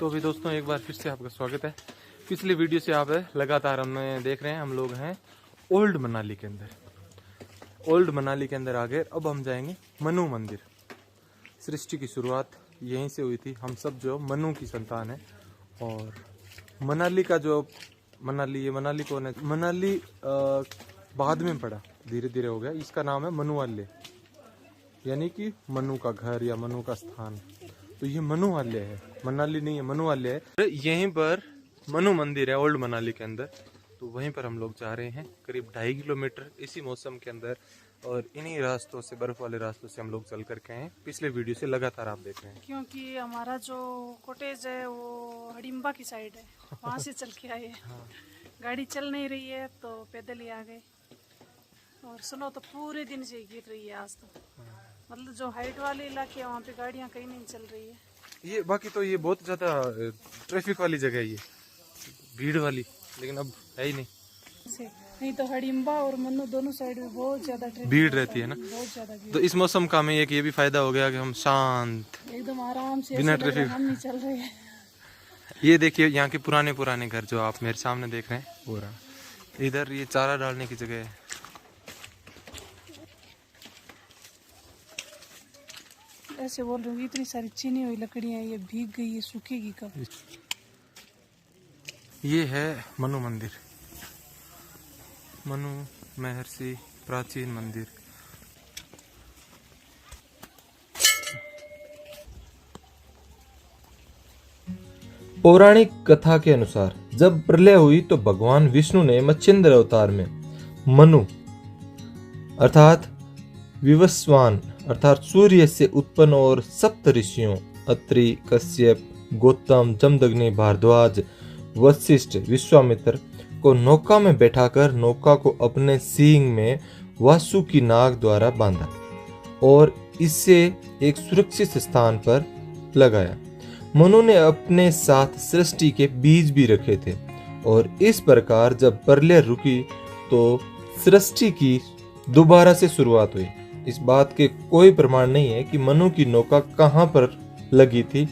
तो अभी दोस्तों एक बार फिर से आपका स्वागत है। पिछली वीडियो से आप लगातार हमने देख रहे हैं, हम लोग हैं ओल्ड मनाली के अंदर। ओल्ड मनाली के अंदर आ गए, अब हम जाएंगे मनु मंदिर। सृष्टि की शुरुआत यहीं से हुई थी। हम सब जो मनु की संतान है। और मनाली का जो मनाली कौन है? मनाली बाद में पड़ा, धीरे धीरे हो गया। इसका नाम है मनुवाल्य, यानी कि मनु का घर या मनु का स्थान। तो ये मनुवाल्य है, मनाली नहीं है, मनुवाल्य है। यहीं पर मनु मंदिर है ओल्ड मनाली के अंदर। तो वहीं पर हम लोग जा रहे हैं, करीब 2.5 किलोमीटर इसी मौसम के अंदर। और इन्हीं रास्तों से, बर्फ वाले रास्तों से हम लोग चल करके आए। पिछले वीडियो से लगातार आप देख रहे हैं, क्योंकि हमारा जो कॉटेज है वो हडिम्बा की साइड है, वहाँ से चल के आए हैं। हाँ। गाड़ी चल नहीं रही है तो पैदल ही आ गए। और सुनो तो पूरे दिन से गिर रही है आज तो। मतलब जो हाइट वाले इलाके हैं वहाँ पे गाड़ियाँ कहीं नहीं चल रही है। ये बाकी तो ये बहुत ज्यादा ट्रैफिक वाली जगह है, ये भीड़ वाली, लेकिन अब है ही नहीं। नहीं तो हडिम्बा और मन्नू दोनों साइड में बहुत ज्यादा भीड़ रहती है ना, बहुत ज्यादा भीड़। तो इस मौसम का हमें एक ये भी फायदा हो गया कि हम शांत एकदम आराम से बिना ट्रैफिक हम नहीं चल रहे हैं। ये देखिए यहाँ के पुराने घर जो आप मेरे सामने देख रहे हैं, वो रहा। इधर ये चारा डालने की जगह है। ऐसे बोल रही हूँ, इतनी सारी चीनी हुई लकड़ियाँ, ये भीग गई, ये सूखेगी कब? ये है मनु मंदिर, मनु महर्षि प्राचीन मंदिर। पौराणिक कथा के अनुसार जब प्रलय हुई तो भगवान विष्णु ने मत्स्येंद्र अवतार में मनु अर्थात विवस्वान अर्थात सूर्य से उत्पन्न और सप्त ऋषियों अत्रि, कश्यप, गौतम, जमदग्नि, भारद्वाज, वशिष्ठ, विश्वामित्र को नौका में बैठाकर नौका को अपने सींग में वासुकी नाग द्वारा बांधा और इसे एक सुरक्षित स्थान पर लगाया। मनु ने अपने साथ सृष्टि के बीज भी रखे थे और इस प्रकार जब प्रलय रुकी तो सृष्टि की दोबारा से शुरुआत हुई। इस बात के कोई प्रमाण नहीं है कि मनु की नौका कहां पर लगी थी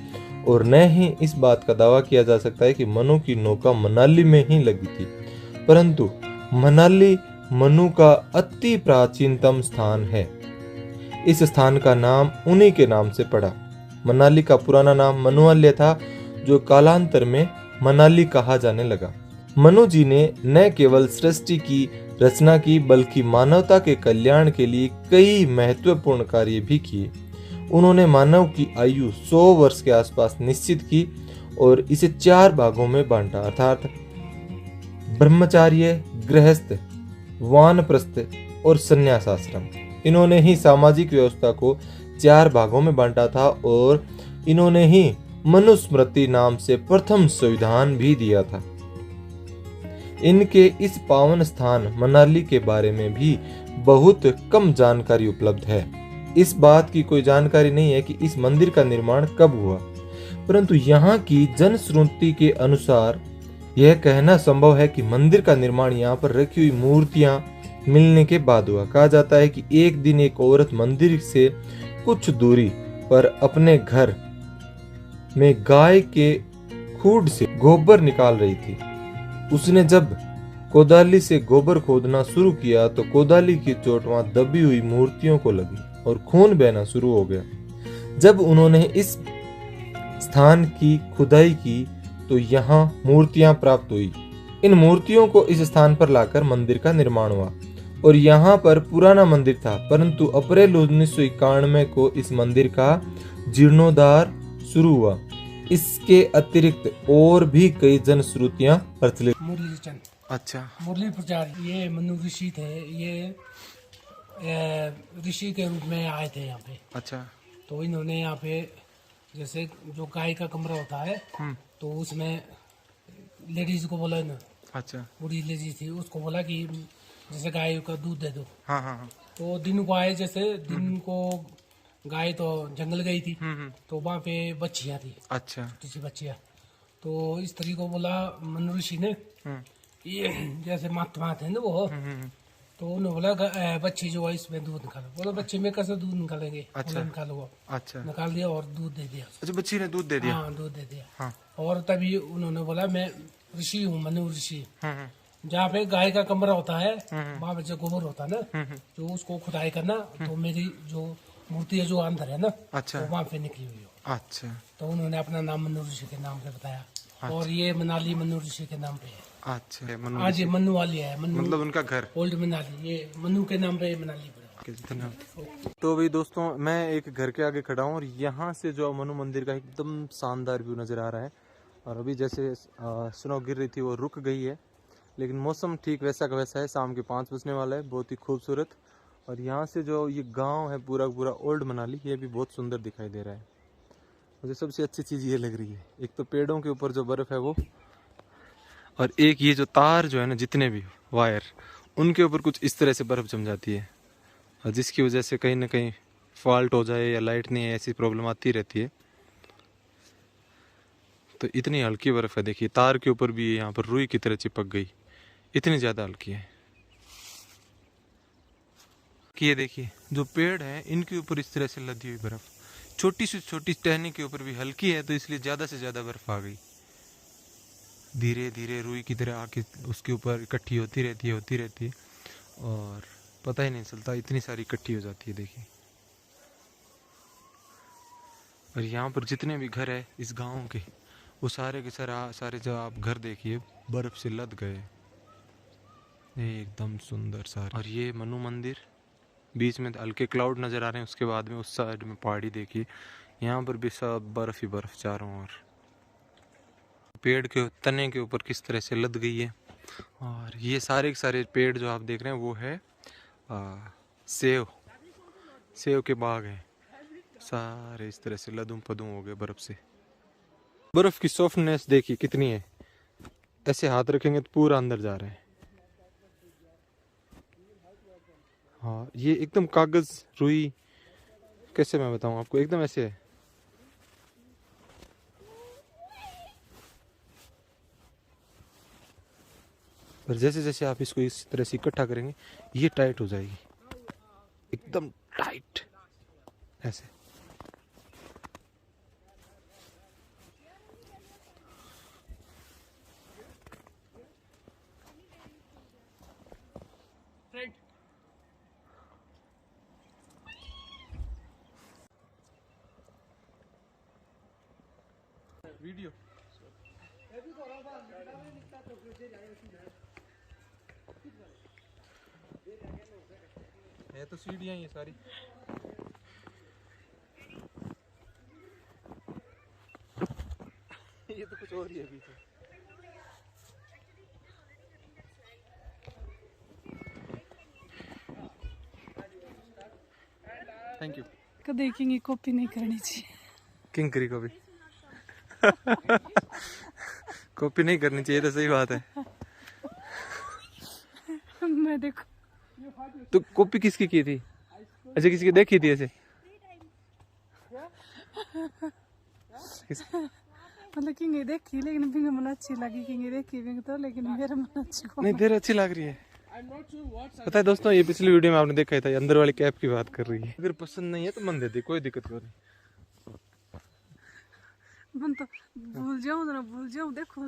और न ही इस बात का दावा किया जा सकता है कि मनु की नौका मनाली में ही लगी थी, परंतु मनाली मनु का अति प्राचीनतम स्थान है। इस स्थान का नाम उन्हीं के नाम से पड़ा। मनाली का पुराना नाम मनुवाल्य था, जो कालांतर में मनाली कहा जाने लगा। मनु जी ने न केवल सृष्टि की रचना की बल्कि मानवता के कल्याण के लिए कई महत्वपूर्ण कार्य भी किए। उन्होंने मानव की आयु 100 वर्ष के आसपास निश्चित की और इसे 4 भागों में बांटा, अर्थात ब्रह्मचार्य, गृहस्थ, वानप्रस्थ और संन्यास आश्रम। इन्होंने ही सामाजिक व्यवस्था को 4 भागों में बांटा था और इन्होंने ही मनुस्मृति नाम से प्रथम संविधान भी दिया था। इनके इस पावन स्थान मनाली के बारे में भी बहुत कम जानकारी उपलब्ध है। इस बात की कोई जानकारी नहीं है कि इस मंदिर का निर्माण कब हुआ, परंतु यहाँ की जनश्रुति के अनुसार यह कहना संभव है कि मंदिर का निर्माण यहाँ पर रखी हुई मूर्तियां मिलने के बाद हुआ। कहा जाता है कि एक दिन एक औरत मंदिर से कुछ दूरी पर अपने घर में गाय के खूड से गोबर निकाल रही थी। उसने जब कोदाली से गोबर खोदना शुरू किया तो कोदाली की चोट वहां दबी हुई मूर्तियों को लगी और खून बहना शुरू हो गया। जब उन्होंने इस स्थान की खुदाई की तो यहाँ मूर्तियां प्राप्त हुई। इन मूर्तियों को इस स्थान पर लाकर मंदिर का निर्माण हुआ और यहाँ पर पुराना मंदिर था, परंतु अप्रैल 1991 को इस मंदिर का जीर्णोद्धार शुरू हुआ। इसके अतिरिक्त और भी कई जनश्रुतियां प्रचलित। मुरली चंद, अच्छा, मुरली प्रचार, ये मनु ऋषि थे। ये ऋषि के रूप में आए थे यहाँ पे। अच्छा, तो इन्होंने यहाँ पे जैसे जो गाय का कमरा होता है तो उसमें लेडीज को बोला ना, अच्छा, बूढ़ी लेडीज थी, उसको बोला कि जैसे गाय का दूध दे दो। हाँ हाँ हाँ। तो दिन को आए, जैसे दिन को गाय तो जंगल गई थी तो वहाँ पे बच्चियाँ थी, अच्छा, छोटी सी बच्चियाँ। तो इस तरीके को बोला मनु ऋषि ने, ये जैसे महात्मा थे ना वो, तो उन्होंने बोला बच्चे जो है इसमें दूध निकालो। बोला बच्चे में कैसे दूध निकालेंगे? अच्छा। निकालो वो। अच्छा निकाल दिया और दूध दे दिया। अच्छा, बच्ची ने दूध दे दिया। हाँ दूध दे दिया। हाँ। और तभी उन्होंने बोला मैं ऋषि हूँ, मनु ऋषि। हम्म, जहाँ पे गाय का कमरा होता है वहाँ पे जो गोबर होता है ना, जो उसको खुदाई करना, तो मेरी जो मूर्ति है जो अंदर है ना, अच्छा। तो वहाँ पे निकली हुई हो। अच्छा तो उन्होंने अपना नाम मनु ऋषि के नाम पे बताया। और ये मनाली मनु ऋषि के नाम पे है। अच्छा, मनु आज ये मनु वाली है, मनु मतलब उनका घर। ओल्ड मनाली, ये मनु के नाम पे मनाली पड़ा। धन्यवाद। तो भाई दोस्तों, मैं एक घर के आगे खड़ा हूँ और यहाँ से जो मनु मंदिर का एकदम शानदार व्यू नज़र आ रहा है। और अभी जैसे स्नो गिर रही थी वो रुक गई है, लेकिन मौसम ठीक वैसा का वैसा है। शाम के 5 बजने वाला है, बहुत ही खूबसूरत। और यहाँ से जो ये गांव है पूरा पूरा ओल्ड मनाली, ये भी बहुत सुंदर दिखाई दे रहा है। मुझे सबसे अच्छी चीज़ ये लग रही है, एक तो पेड़ों के ऊपर जो बर्फ़ है वो, और एक ये जो तार जो है ना, जितने भी वायर, उनके ऊपर कुछ इस तरह से बर्फ़ जम जाती है, और जिसकी वजह से कहीं ना कहीं फॉल्ट हो जाए या लाइट नहीं है, ऐसी प्रॉब्लम आती रहती है। तो इतनी हल्की बर्फ़ है, देखिए तार के ऊपर भी यहाँ पर रुई की तरह चिपक गई, इतनी ज़्यादा हल्की है कि ये देखिए जो पेड़ हैं इनके ऊपर इस तरह से लदी हुई बर्फ़, छोटी सी छोटी टहनी के ऊपर भी हल्की है, तो इसलिए ज़्यादा से ज़्यादा बर्फ़ आ गई। धीरे धीरे रुई की तरह आके उसके ऊपर इकट्ठी होती रहती है और पता ही नहीं चलता, इतनी सारी इकट्ठी हो जाती है। देखिए, और यहाँ पर जितने भी घर है इस गांव के, वो सारे के सारे जो आप घर देखिए बर्फ से लद गए, एकदम सुंदर सारे। और ये मनु मंदिर, बीच में हल्के क्लाउड नज़र आ रहे हैं, उसके बाद में उस साइड में पहाड़ी देखिए, यहाँ पर भी सब बर्फ ही बर्फ चारों ओर। पेड़ के तने के ऊपर किस तरह से लद गई है। और ये सारे के सारे पेड़ जो आप देख रहे हैं वो है सेव के बाग हैं, सारे इस तरह से लदूम पदूम हो गए बर्फ से। बर्फ की सॉफ्टनेस देखिए कितनी है, ऐसे हाथ रखेंगे तो पूरा अंदर जा रहा है। हाँ, ये एकदम कागज रुई, कैसे मैं बताऊं आपको, एकदम ऐसे है। और जैसे जैसे आप इसको इस तरह से इकट्ठा करेंगे ये टाइट हो जाएगी, एकदम टाइट ऐसे। वीडियो है तो सीढ़ियां ये सारी। ये तो कुछ और ही है पीछे। Thank you. देखेंगे, कॉपी नहीं करनी चाहिए। किंग करी कॉपी कॉपी नहीं करनी चाहिए, तो सही बात है। मैं देखो, तो कॉपी किसकी की थी? अच्छा, किसी की देखी थी ऐसे? मतलब किंग देखी, लेकिन फिंगर मन अच्छी लगी। किंग देखी फिंगर तो, लेकिन मेरा मन अच्छी नहीं, तेरे अच्छी लग रही है। पता है दोस्तों, ये पिछली वीडियो में आपने देखा था, ये अंदर वाली कैप की बात कर रही है। अगर पसंद नहीं है तो मन दे दे, कोई दिक्कत नहीं। मन तो भूल जाऊं ना भूल जाऊं, देखो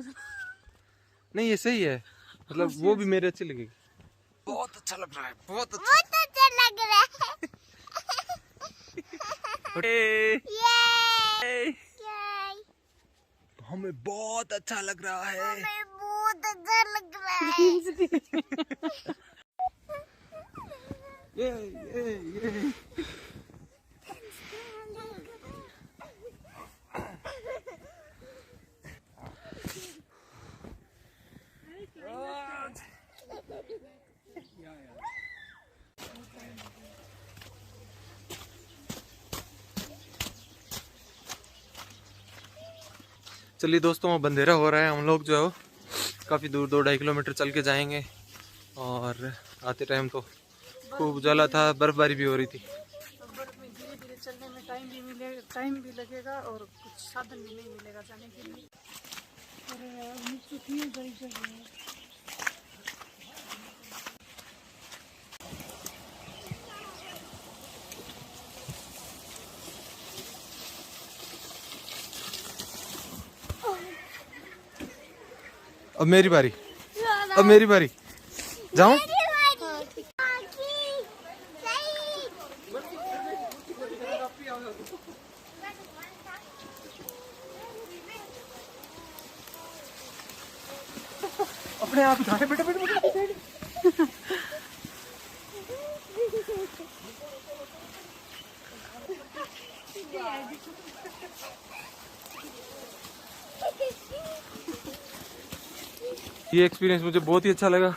नहीं ये सही है, मतलब वो भी मेरे अच्छी लगेगी। बहुत अच्छा लग रहा है, बहुत अच्छा लग रहा है। हमें बहुत अच्छा लग रहा है। बहुत अच्छा लग रहा है। ये। चलिए दोस्तों, बंधेरा हो रहा है, हम लोग जो है काफ़ी दूर 2-2.5 किलोमीटर चल के जाएंगे। और आते टाइम तो खूब उजाला था, बर्फबारी भी हो रही थी। बर्फ में धीरे धीरे चलने में टाइम भी लगेगा और कुछ साधन भी नहीं मिलेगा जाने के लिए। और नीचे बड़ी जगह है। अब मेरी बारी, अब मेरी बारी। जाऊं? अपने आप उठाए बेटा बेटा बेटा। ये एक्सपीरियंस मुझे बहुत ही अच्छा लगा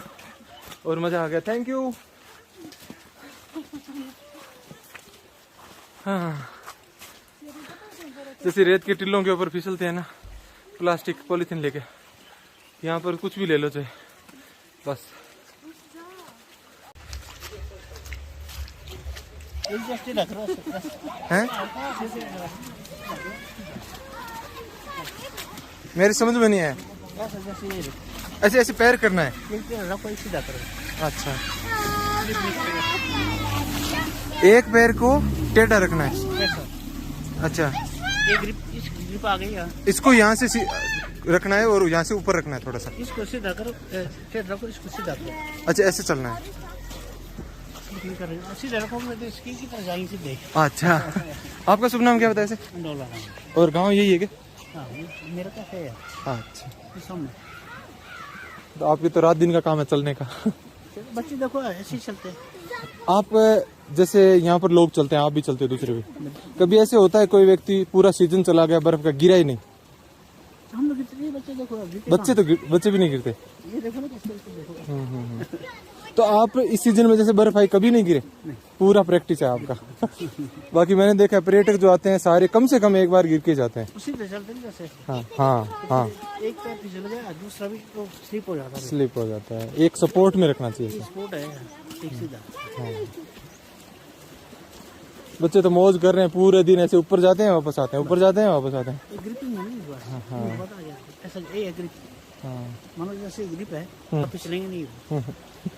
और मजा आ गया। Thank you. हाँ, जैसे रेत के टिल्लों के ऊपर फिसलते हैं ना, प्लास्टिक पॉलीथीन लेके, यहाँ पर कुछ भी ले लो चाहे, बस। हैं? मेरी समझ में नहीं आया। ऐसे ऐसे पैर करना है। अच्छा, एक पैर को टेढ़ा रखना है। अच्छा, ये ग्रिप आ गई है। इसको यहाँ से रखना है और यहाँ से ऊपर रखना है थोड़ा सा। इसको सीधा करो, टेढ़ा रखो, इसको सीधा करो। अच्छा, ऐसे चलना है। सीधा रखोगे तो इसकी की तरह जाएंगे सीधे। अच्छा, आपका शुभ नाम क्या बताया ऐसे? डोला। और गांव यही है क्या? हाँ, मेरा कैफे है। अच्छा, इस सामने। तो आपकी तो रात दिन का काम है चलने का। बच्चे देखो ऐसे ही चलते हैं। आप जैसे यहाँ पर लोग चलते हैं, आप भी चलते हो, दूसरे भी। कभी ऐसे होता है कोई व्यक्ति पूरा सीजन चला गया, बर्फ का गिरा ही नहीं? हम लोग गिरते, बच्चे देखो बच्चे भी नहीं गिरते। ये देखो ना कैसे देखो। तो आप इस सीजन में जैसे बर्फ आई कभी नहीं गिरे? पूरा प्रैक्टिस है आपका। बाकी मैंने देखा है पर्यटक जो आते हैं सारे कम से कम एक बार गिर के जाते हैं। उसी तरह चलते हैं जैसे। हाँ हाँ हाँ, एक पैर फिसल गया, दूसरा भी तो स्लिप हो जाता है। स्लिप हो जाता है, एक सपोर्ट में रखना चाहिए। स्पोर्ट है एक सीधा। बच्चे तो मौज कर रहे हैं पूरे दिन, ऐसे ऊपर जाते हैं वापस आते हैं, ऊपर जाते हैं वापस आते हैं। ग्रिपिंग है नहीं बता गया ऐसा। ये है ग्रिप। हाँ, मानो जैसे ग्रिप है, अब फिसलेंगे नहीं।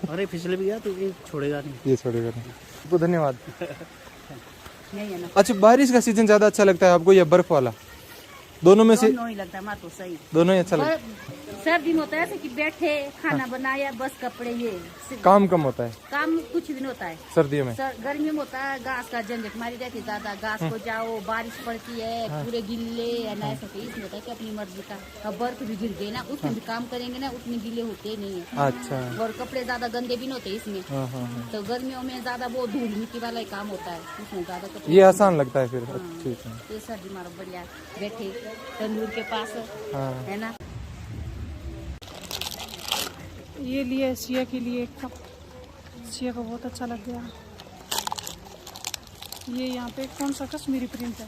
अरे फिसले भी गया तो ये छोड़ेगा नहीं। ये छोड़ेगा नहीं। आपको धन्यवाद। नहीं है ना। अच्छा, बारिश का सीजन ज्यादा अच्छा लगता है आपको या बर्फ वाला? दोनों में से? दोनों ही लगता है, माँ तो सही। दोनों ही अच्छा लगता है। सर्दी में होता है ऐसे कि बैठे खाना बनाया बस कपड़े ये काम कम होता है काम कुछ दिन होता है। सर्दियों में? गर्मी में होता है घास का झंझट मारी रहती है ज्यादा, घास को जाओ, बारिश पड़ती है, पूरे गिल्ले है ना, ऐसा इसमें होता है कि अपनी मर्जी का। अब बर्फ भी गिर गई ना, उसमें भी काम करेंगे ना, उतने गिले होते ही नहीं है। अच्छा, और कपड़े ज्यादा गंदे भी नहीं होते इसमें। तो गर्मियों में ज्यादा वो धूल मिट्टी वाला ही काम होता है, उसमें ज्यादा कपड़े। ये आसान लगता है फिर। ठीक है, ये सर्दी मारो बढ़िया बैठे तंदूर के पास है ना। ये लिए सिया के लिए एक कप, सिया को बहुत अच्छा लग गया। ये यहाँ पे कौन सा कश्मीरी प्रिंट है।